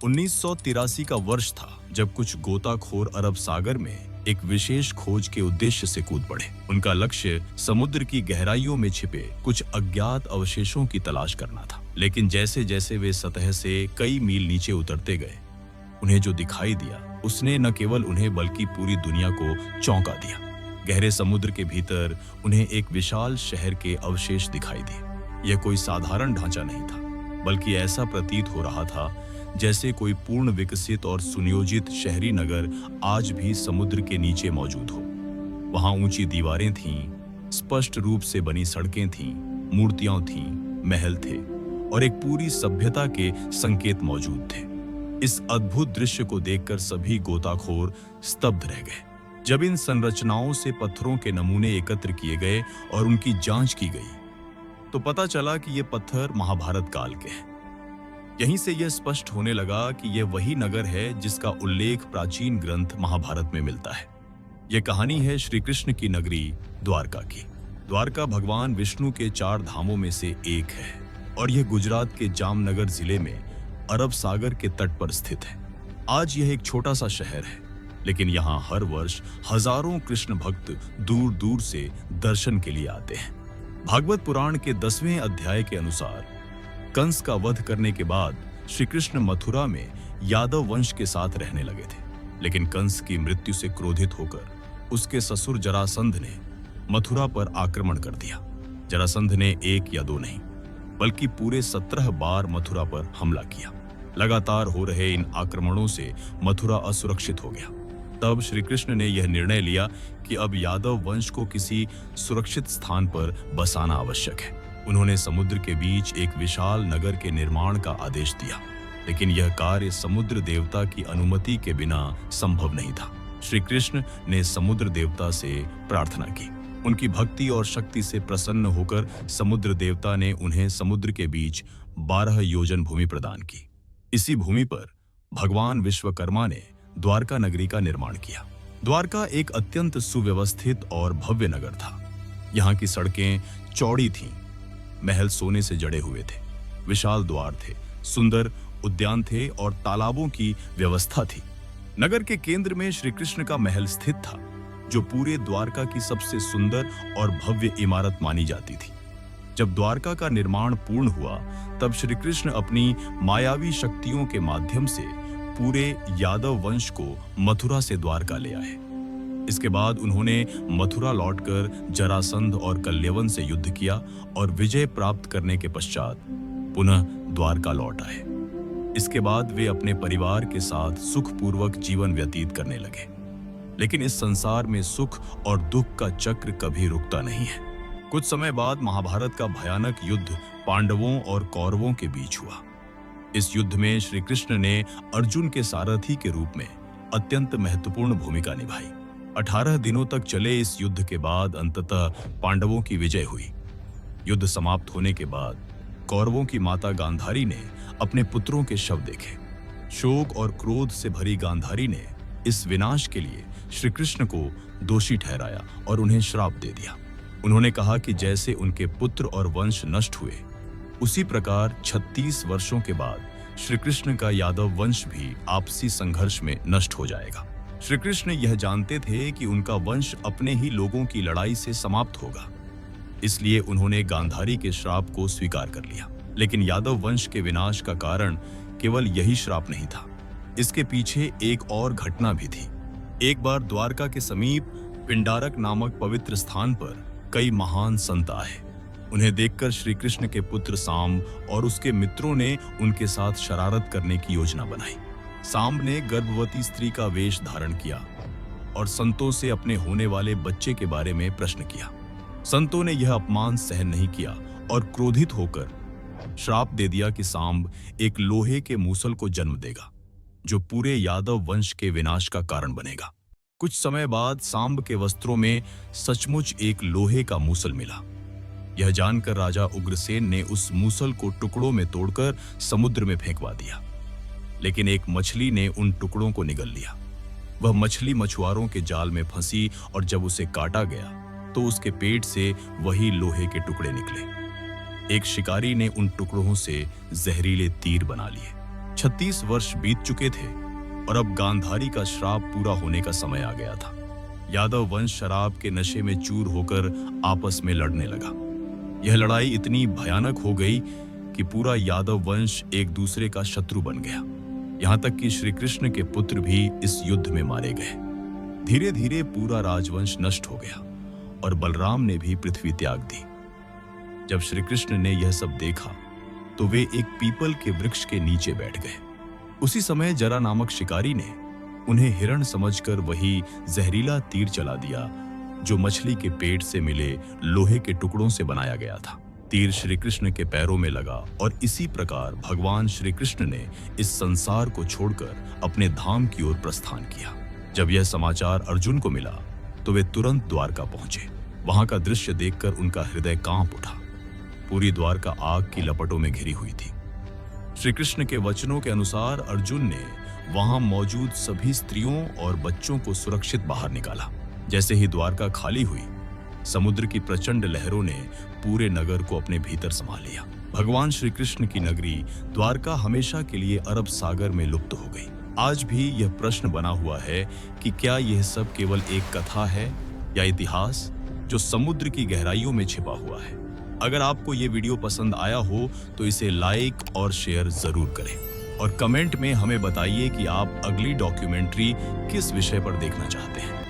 1983 का वर्ष था जब कुछ गोताखोर अरब सागर में एक विशेष खोज के उद्देश्य से कूद पड़े। उनका लक्ष्य समुद्र की गहराइयों में छिपे कुछ अज्ञात अवशेषों की तलाश करना था। लेकिन जैसे जैसे वे सतह से कई मील नीचे उतरते गए, उन्हें जो दिखाई दिया उसने न केवल उन्हें बल्कि पूरी दुनिया को चौंका दिया। गहरे समुद्र के भीतर उन्हें एक विशाल शहर के अवशेष दिखाई दिए। यह कोई साधारण ढांचा नहीं था, बल्कि ऐसा प्रतीत हो रहा था जैसे कोई पूर्ण विकसित और सुनियोजित शहरी नगर आज भी समुद्र के नीचे मौजूद हो। वहां ऊंची दीवारें थीं, स्पष्ट रूप से बनी सड़कें थीं, मूर्तियां थीं, महल थे और एक पूरी सभ्यता के संकेत मौजूद थे। इस अद्भुत दृश्य को देखकर सभी गोताखोर स्तब्ध रह गए। जब इन संरचनाओं से पत्थरों के नमूने एकत्र किए गए और उनकी जांच की गई, तो पता चला कि ये पत्थर महाभारत काल के हैं। यहीं से यह स्पष्ट होने लगा कि यह वही नगर है जिसका उल्लेख प्राचीन ग्रंथ महाभारत में मिलता है। यह कहानी है श्री कृष्ण की नगरी द्वारका की। द्वारका भगवान विष्णु के 4 धामों में से एक है और यह गुजरात के जामनगर जिले में अरब सागर के तट पर स्थित है। आज यह एक छोटा सा शहर है, लेकिन यहाँ हर वर्ष हजारों कृष्ण भक्त दूर दूर से दर्शन के लिए आते हैं। भागवत पुराण के 10वें अध्याय के अनुसार कंस का वध करने के बाद श्री कृष्ण मथुरा में यादव वंश के साथ रहने लगे थे। लेकिन कंस की मृत्यु से क्रोधित होकर उसके ससुर जरासंध ने मथुरा पर आक्रमण कर दिया। जरासंध ने 1 या 2 नहीं, बल्कि पूरे 17 बार मथुरा पर हमला किया। लगातार हो रहे इन आक्रमणों से मथुरा असुरक्षित हो गया। तब श्री कृष्ण ने यह निर्णय लिया कि अब यादव वंश को किसी सुरक्षित स्थान पर बसाना आवश्यक है। उन्होंने समुद्र के बीच एक विशाल नगर के निर्माण का आदेश दिया, लेकिन यह कार्य समुद्र देवता की अनुमति के बिना संभव नहीं था। श्री कृष्ण ने समुद्र देवता से प्रार्थना की। उनकी भक्ति और शक्ति से प्रसन्न होकर समुद्र देवता ने उन्हें समुद्र के बीच 12 योजन भूमि प्रदान की। इसी भूमि पर भगवान विश्वकर्मा ने द्वारका नगरी का निर्माण किया। द्वारका एक अत्यंत सुव्यवस्थित और भव्य नगर था। यहाँ की सड़कें चौड़ी थीं, महल सोने से जड़े हुए थे, विशाल द्वार थे, सुंदर उद्यान थे और तालाबों की व्यवस्था थी। नगर के केंद्र में श्री कृष्ण का महल स्थित था, जो पूरे द्वारका की सबसे सुंदर और भव्य इमारत मानी जाती थी। जब द्वारका का निर्माण पूर्ण हुआ, तब श्री कृष्ण अपनी मायावी शक्तियों के माध्यम से पूरे यादव वंश को मथुरा से द्वारका ले आए। इसके बाद उन्होंने मथुरा लौटकर जरासंध और कल्यवन से युद्ध किया और विजय प्राप्त करने के पश्चात पुनः द्वारका लौट आए। इसके बाद वे अपने परिवार के साथ सुखपूर्वक जीवन व्यतीत करने लगे। लेकिन इस संसार में सुख और दुख का चक्र कभी रुकता नहीं है। कुछ समय बाद महाभारत का भयानक युद्ध पांडवों और कौरवों के बीच हुआ। इस युद्ध में श्री कृष्ण ने अर्जुन के सारथी के रूप में अत्यंत महत्वपूर्ण भूमिका निभाई। 18 दिनों तक चले इस युद्ध के बाद अंततः पांडवों की विजय हुई। युद्ध समाप्त होने के बाद कौरवों की माता गांधारी ने अपने पुत्रों के शव देखे। शोक और क्रोध से भरी गांधारी ने इस विनाश के लिए श्री कृष्ण को दोषी ठहराया और उन्हें श्राप दे दिया। उन्होंने कहा कि जैसे उनके पुत्र और वंश नष्ट हुए, उसी प्रकार 36 वर्षों के बाद श्री कृष्ण का यादव वंश भी आपसी संघर्ष में नष्ट हो जाएगा। श्री कृष्ण यह जानते थे कि उनका वंश अपने ही लोगों की लड़ाई से समाप्त होगा, इसलिए उन्होंने गांधारी के श्राप को स्वीकार कर लिया। लेकिन यादव वंश के विनाश का कारण केवल यही श्राप नहीं था, इसके पीछे एक और घटना भी थी। एक बार द्वारका के समीप पिंडारक नामक पवित्र स्थान पर कई महान संत आए। उन्हें देखकर श्री कृष्ण के पुत्र सांब और उसके मित्रों ने उनके साथ शरारत करने की योजना बनाई। सांब ने गर्भवती स्त्री का वेश धारण किया और संतों से अपने होने वाले बच्चे के बारे में प्रश्न किया। संतों ने यह अपमान सहन नहीं किया और क्रोधित होकर श्राप दे दिया कि सांब एक लोहे के मूसल को जन्म देगा, जो पूरे यादव वंश के विनाश का कारण बनेगा। कुछ समय बाद सांब के वस्त्रों में सचमुच एक लोहे का मूसल मिला। यह जानकर राजा उग्रसेन ने उस मूसल को टुकड़ों में तोड़कर समुद्र में फेंकवा दिया। लेकिन एक मछली ने उन टुकड़ों को निगल लिया। वह मछली मछुआरों के जाल में फंसी और जब उसे काटा गया तो उसके पेट से वही लोहे के टुकड़े निकले। एक शिकारी ने उन टुकड़ों से जहरीले तीर बना लिए। 36 वर्ष बीत चुके थे और अब गांधारी का श्राप पूरा होने का समय आ गया था। यादव वंश शराब के नशे में चूर होकर आपस में लड़ने लगा। यह लड़ाई इतनी भयानक हो गई कि पूरा यादव वंश एक दूसरे का शत्रु बन गया। यहाँ तक कि श्री कृष्ण के पुत्र भी इस युद्ध में मारे गए। धीरे धीरे पूरा राजवंश नष्ट हो गया और बलराम ने भी पृथ्वी त्याग दी। जब श्री कृष्ण ने यह सब देखा तो वे एक पीपल के वृक्ष के नीचे बैठ गए। उसी समय जरा नामक शिकारी ने उन्हें हिरण समझकर वही जहरीला तीर चला दिया जो मछली के पेट से मिले लोहे के टुकड़ों से बनाया गया था। तीर श्री कृष्ण के पैरों में लगा और इसी प्रकार भगवान श्री कृष्ण ने इस संसार को छोड़कर अपने धाम की ओर प्रस्थान किया। जब यह समाचार अर्जुन को मिला तो वे तुरंत द्वारका पहुंचे। वहां का दृश्य देखकर उनका हृदय कांप उठा। पूरी द्वारका आग की लपटों में घिरी हुई थी। श्री कृष्ण के वचनों के अनुसार अर्जुन ने वहां मौजूद सभी स्त्रियों और बच्चों को सुरक्षित बाहर निकाला। जैसे ही द्वारका खाली हुई, समुद्र की प्रचंड लहरों ने पूरे नगर को अपने भीतर समा लिया। भगवान श्री कृष्ण की नगरी द्वारका हमेशा के लिए अरब सागर में लुप्त हो गई। आज भी यह प्रश्न बना हुआ है कि क्या यह सब केवल एक कथा है या इतिहास जो समुद्र की गहराइयों में छिपा हुआ है। अगर आपको ये वीडियो पसंद आया हो तो इसे लाइक और शेयर जरूर करें और कमेंट में हमें बताइए कि आप अगली डॉक्यूमेंट्री किस विषय पर देखना चाहते हैं।